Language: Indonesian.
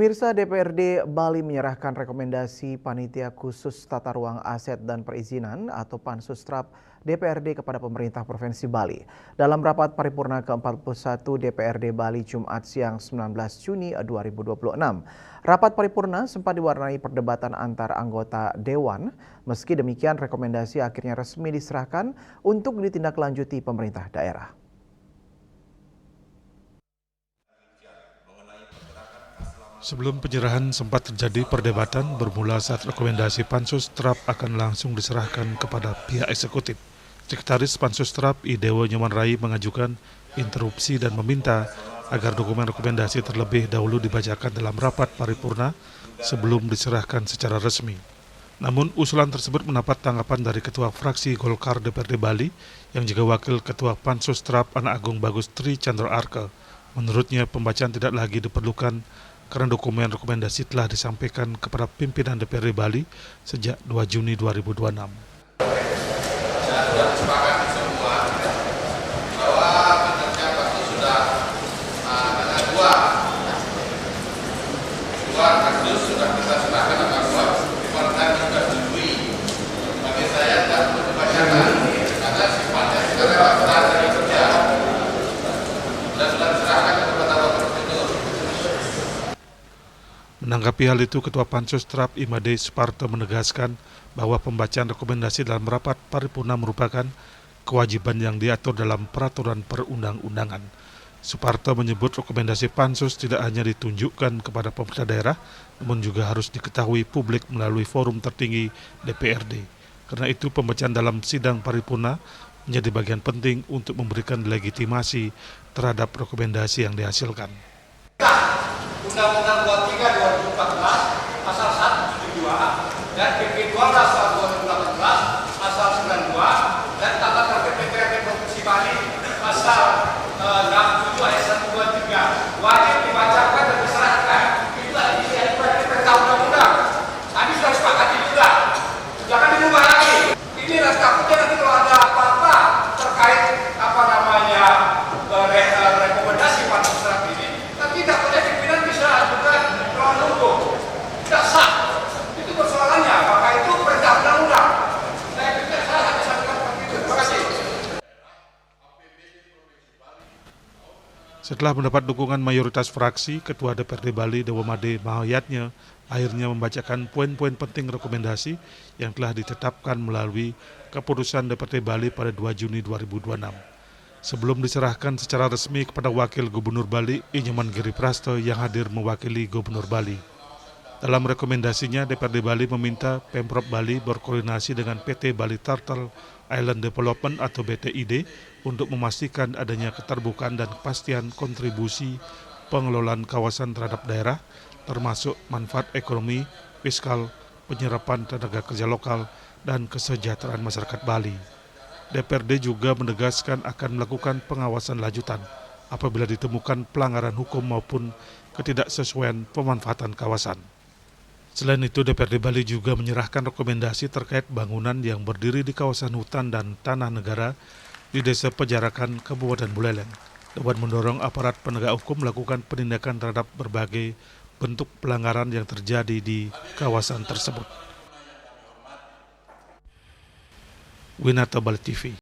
Pemirsa, DPRD Bali menyerahkan rekomendasi Panitia Khusus Tata Ruang Aset dan Perizinan atau Pansustrap DPRD kepada pemerintah Provinsi Bali. Dalam rapat paripurna ke-41 DPRD Bali Jumat siang 19 Juni 2026. Rapat paripurna sempat diwarnai perdebatan antar anggota Dewan. Meski demikian, rekomendasi akhirnya resmi diserahkan untuk ditindaklanjuti pemerintah daerah. Sebelum penyerahan sempat terjadi perdebatan bermula saat rekomendasi Pansustrap akan langsung diserahkan kepada pihak eksekutif. Sekretaris Pansustrap I Dewo Nyoman Rai mengajukan interupsi dan meminta agar dokumen rekomendasi terlebih dahulu dibacakan dalam rapat paripurna sebelum diserahkan secara resmi. Namun usulan tersebut mendapat tanggapan dari Ketua Fraksi Golkar DPRD Bali yang juga Wakil Ketua Pansustrap Anak Agung Bagus Tri Chandra Arka. Menurutnya pembacaan tidak lagi diperlukan karena dokumen rekomendasi telah disampaikan kepada pimpinan DPRD Bali sejak 2 Juni 2026. Menanggapi hal itu, Ketua Pansustrap Imade Suparto menegaskan bahwa pembacaan rekomendasi dalam rapat paripurna merupakan kewajiban yang diatur dalam peraturan perundang-undangan. Suparto menyebut rekomendasi Pansus tidak hanya ditunjukkan kepada pemerintah daerah, namun juga harus diketahui publik melalui forum tertinggi DPRD. Karena itu, pembacaan dalam sidang paripurna menjadi bagian penting untuk memberikan legitimasi terhadap rekomendasi yang dihasilkan. Undang-Undang 23 2014 pasal 172 dan PP 12 tahun 2018 pasal 92 dan Tata Tertib DPRD Provinsi Bali pasal 67 ayat 1 2 3 wajib dibacakan dan diserahkan. Itulah isi perintah undang-undang. Tadi sudah sepakati juga. Jangan dirubah lagi. Inilah takutnya nanti kalau ada apa-apa terkait rekomendasi Pansustrap ini, nanti takutnya pimpinan bisa ajukan melawan hukum. Tidak sah. Itu persoalannya. Maka itu perintah undang-undang. Saya pikir saya hanya sampaikan seperti itu. Terima kasih. Setelah mendapat dukungan mayoritas fraksi, Ketua DPRD Bali Dewo Made Mahayatnya akhirnya membacakan poin-poin penting rekomendasi yang telah ditetapkan melalui keputusan DPRD Bali pada 2 Juni 2026. Sebelum diserahkan secara resmi kepada Wakil Gubernur Bali, I Nyoman Giriprasto yang hadir mewakili Gubernur Bali. Dalam rekomendasinya, DPRD Bali meminta Pemprov Bali berkoordinasi dengan PT Bali Turtle Island Development atau BTID untuk memastikan adanya keterbukaan dan kepastian kontribusi pengelolaan kawasan terhadap daerah, termasuk manfaat ekonomi, fiskal, penyerapan tenaga kerja lokal, dan kesejahteraan masyarakat Bali. DPRD juga menegaskan akan melakukan pengawasan lanjutan apabila ditemukan pelanggaran hukum maupun ketidaksesuaian pemanfaatan kawasan. Selain itu, DPRD Bali juga menyerahkan rekomendasi terkait bangunan yang berdiri di kawasan hutan dan tanah negara di Desa Pejarakan, Kabupaten Buleleng. Dewan mendorong aparat penegak hukum melakukan penindakan terhadap berbagai bentuk pelanggaran yang terjadi di kawasan tersebut. Winata Bali TV.